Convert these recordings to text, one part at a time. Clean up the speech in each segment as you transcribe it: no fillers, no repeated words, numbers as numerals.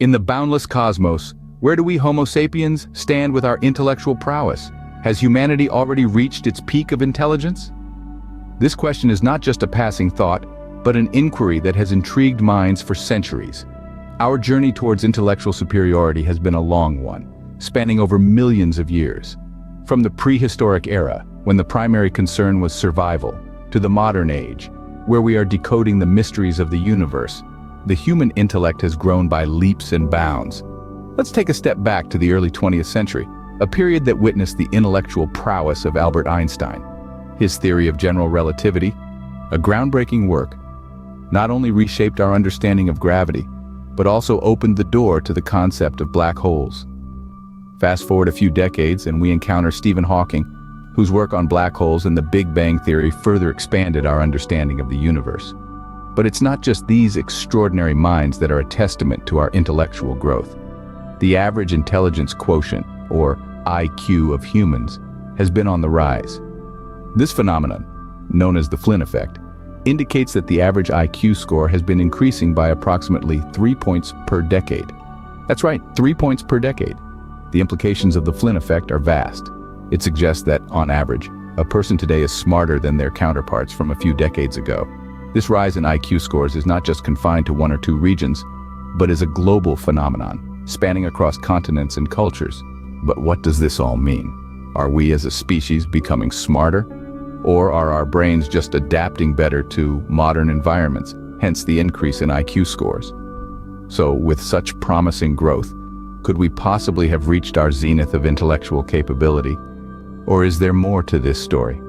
In the boundless cosmos, where do we Homo sapiens stand with our intellectual prowess? Has humanity already reached its peak of intelligence? This question is not just a passing thought, but an inquiry that has intrigued minds for centuries. Our journey towards intellectual superiority has been a long one, spanning over millions of years. From the prehistoric era, when the primary concern was survival, to the modern age, where we are decoding the mysteries of the universe, the human intellect has grown by leaps and bounds. Let's take a step back to the early 20th century, a period that witnessed the intellectual prowess of Albert Einstein. His theory of general relativity, a groundbreaking work, not only reshaped our understanding of gravity, but also opened the door to the concept of black holes. Fast forward a few decades and we encounter Stephen Hawking, whose work on black holes and the Big Bang Theory further expanded our understanding of the universe. But it's not just these extraordinary minds that are a testament to our intellectual growth. The average intelligence quotient, or IQ of humans, has been on the rise. This phenomenon, known as the Flynn effect, indicates that the average IQ score has been increasing by approximately 3 points per decade. That's right, 3 points per decade. The implications of the Flynn effect are vast. It suggests that, on average, a person today is smarter than their counterparts from a few decades ago. This rise in IQ scores is not just confined to one or two regions, but is a global phenomenon, spanning across continents and cultures. But what does this all mean? Are we as a species becoming smarter? Or are our brains just adapting better to modern environments, hence the increase in IQ scores? So, with such promising growth, could we possibly have reached our zenith of intellectual capability? Or is there more to this story?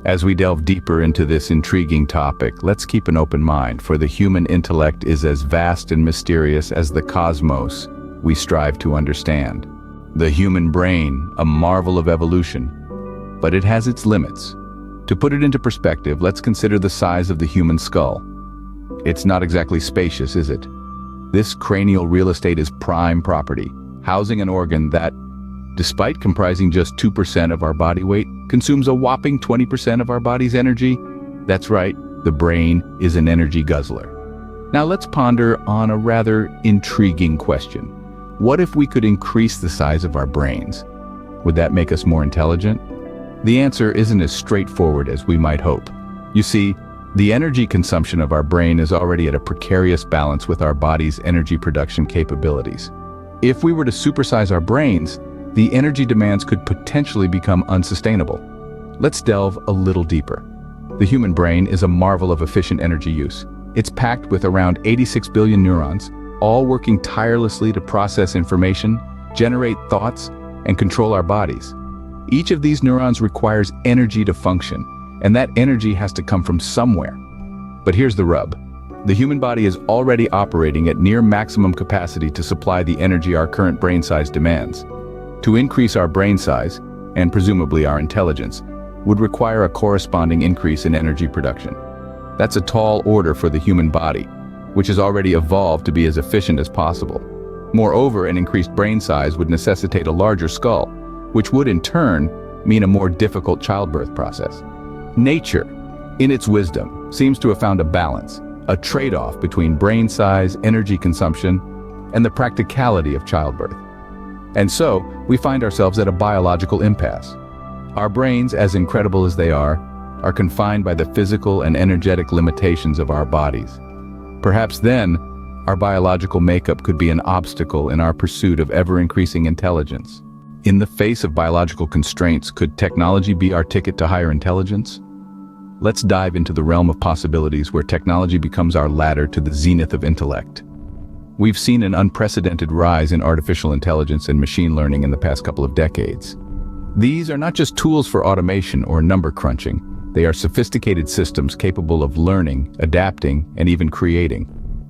As we delve deeper into this intriguing topic, let's keep an open mind, for the human intellect is as vast and mysterious as the cosmos we strive to understand. The human brain, a marvel of evolution, but it has its limits. To put it into perspective, let's consider the size of the human skull. It's not exactly spacious, is it? This cranial real estate is prime property, housing an organ that, despite comprising just 2% of our body weight, consumes a whopping 20% of our body's energy. That's right, the brain is an energy guzzler. Now let's ponder on a rather intriguing question. What if we could increase the size of our brains? Would that make us more intelligent? The answer isn't as straightforward as we might hope. You see, the energy consumption of our brain is already at a precarious balance with our body's energy production capabilities. If we were to supersize our brains, the energy demands could potentially become unsustainable. Let's delve a little deeper. The human brain is a marvel of efficient energy use. It's packed with around 86 billion neurons, all working tirelessly to process information, generate thoughts, and control our bodies. Each of these neurons requires energy to function, and that energy has to come from somewhere. But here's the rub. The human body is already operating at near maximum capacity to supply the energy our current brain size demands. To increase our brain size, and presumably our intelligence, would require a corresponding increase in energy production. That's a tall order for the human body, which has already evolved to be as efficient as possible. Moreover, an increased brain size would necessitate a larger skull, which would in turn mean a more difficult childbirth process. Nature, in its wisdom, seems to have found a balance, a trade-off between brain size, energy consumption, and the practicality of childbirth. And so, we find ourselves at a biological impasse. Our brains, as incredible as they are confined by the physical and energetic limitations of our bodies. Perhaps then, our biological makeup could be an obstacle in our pursuit of ever-increasing intelligence. In the face of biological constraints, could technology be our ticket to higher intelligence? Let's dive into the realm of possibilities where technology becomes our ladder to the zenith of intellect. We've seen an unprecedented rise in artificial intelligence and machine learning in the past couple of decades. These are not just tools for automation or number crunching. They are sophisticated systems capable of learning, adapting, and even creating.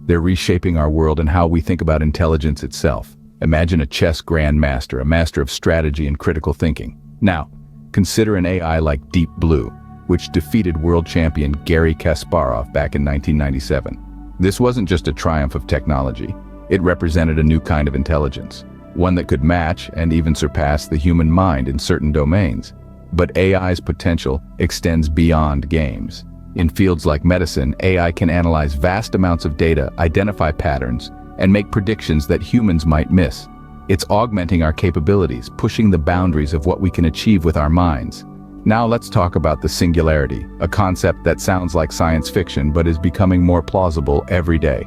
They're reshaping our world and how we think about intelligence itself. Imagine a chess grandmaster, a master of strategy and critical thinking. Now, consider an AI like Deep Blue, which defeated world champion Garry Kasparov back in 1997. This wasn't just a triumph of technology. It represented a new kind of intelligence, one that could match and even surpass the human mind in certain domains. But AI's potential extends beyond games. In fields like medicine, AI can analyze vast amounts of data, identify patterns, and make predictions that humans might miss. It's augmenting our capabilities, pushing the boundaries of what we can achieve with our minds. Now let's talk about the singularity, a concept that sounds like science fiction but is becoming more plausible every day.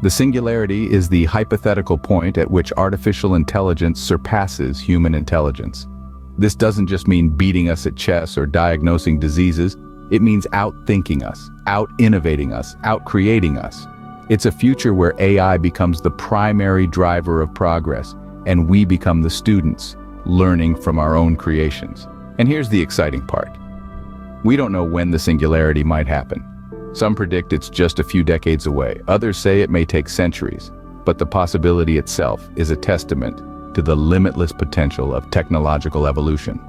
The singularity is the hypothetical point at which artificial intelligence surpasses human intelligence. This doesn't just mean beating us at chess or diagnosing diseases. It means outthinking us, out-innovating us, out-creating us. It's a future where AI becomes the primary driver of progress, and we become the students, learning from our own creations. And here's the exciting part. We don't know when the singularity might happen. Some predict it's just a few decades away. Others say it may take centuries. But the possibility itself is a testament to the limitless potential of technological evolution.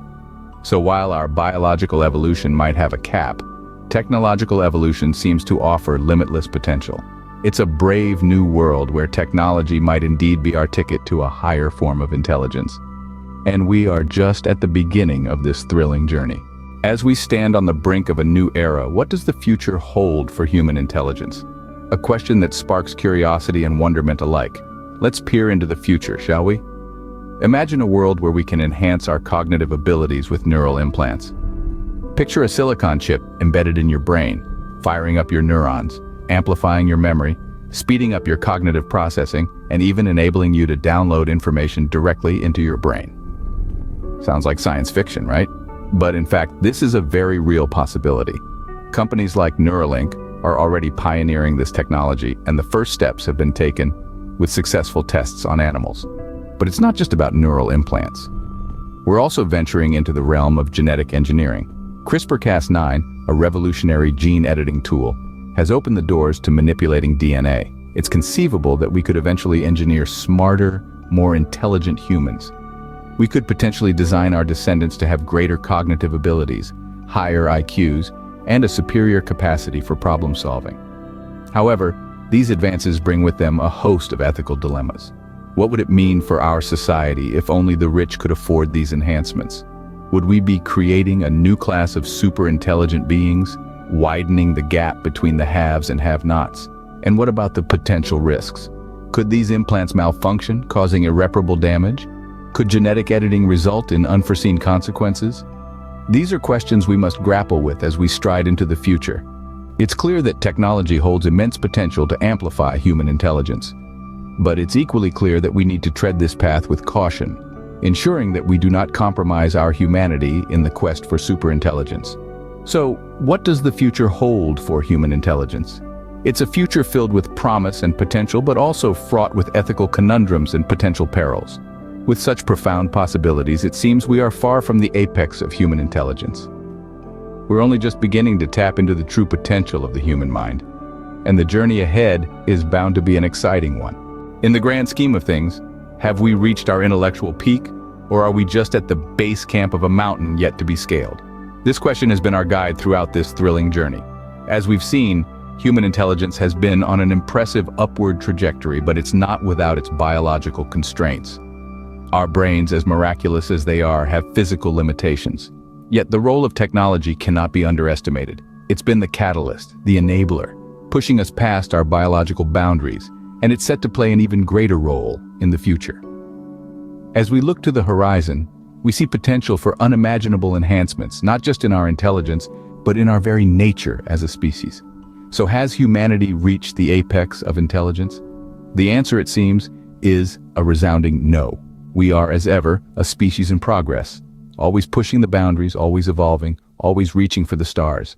So while our biological evolution might have a cap, technological evolution seems to offer limitless potential. It's a brave new world where technology might indeed be our ticket to a higher form of intelligence. And we are just at the beginning of this thrilling journey. As we stand on the brink of a new era, what does the future hold for human intelligence? A question that sparks curiosity and wonderment alike. Let's peer into the future, shall we? Imagine a world where we can enhance our cognitive abilities with neural implants. Picture a silicon chip embedded in your brain, firing up your neurons, amplifying your memory, speeding up your cognitive processing, and even enabling you to download information directly into your brain. Sounds like science fiction, right? But in fact, this is a very real possibility. Companies like Neuralink are already pioneering this technology, and the first steps have been taken with successful tests on animals. But it's not just about neural implants. We're also venturing into the realm of genetic engineering. CRISPR-Cas9, a revolutionary gene editing tool, has opened the doors to manipulating DNA. It's conceivable that we could eventually engineer smarter, more intelligent humans. We could potentially design our descendants to have greater cognitive abilities, higher IQs, and a superior capacity for problem solving. However, these advances bring with them a host of ethical dilemmas. What would it mean for our society if only the rich could afford these enhancements? Would we be creating a new class of super-intelligent beings, widening the gap between the haves and have-nots? And what about the potential risks? Could these implants malfunction, causing irreparable damage? Could genetic editing result in unforeseen consequences? These are questions we must grapple with as we stride into the future. It's clear that technology holds immense potential to amplify human intelligence. But it's equally clear that we need to tread this path with caution, ensuring that we do not compromise our humanity in the quest for superintelligence. So, what does the future hold for human intelligence? It's a future filled with promise and potential, but also fraught with ethical conundrums and potential perils. With such profound possibilities, it seems we are far from the apex of human intelligence. We're only just beginning to tap into the true potential of the human mind, and the journey ahead is bound to be an exciting one. In the grand scheme of things, have we reached our intellectual peak, or are we just at the base camp of a mountain yet to be scaled? This question has been our guide throughout this thrilling journey. As we've seen, human intelligence has been on an impressive upward trajectory, but it's not without its biological constraints. Our brains, as miraculous as they are, have physical limitations. Yet the role of technology cannot be underestimated. It's been the catalyst, the enabler, pushing us past our biological boundaries, and it's set to play an even greater role in the future. As we look to the horizon, we see potential for unimaginable enhancements, not just in our intelligence, but in our very nature as a species. So has humanity reached the apex of intelligence? The answer, it seems, is a resounding no. We are, as ever, a species in progress, always pushing the boundaries, always evolving, always reaching for the stars.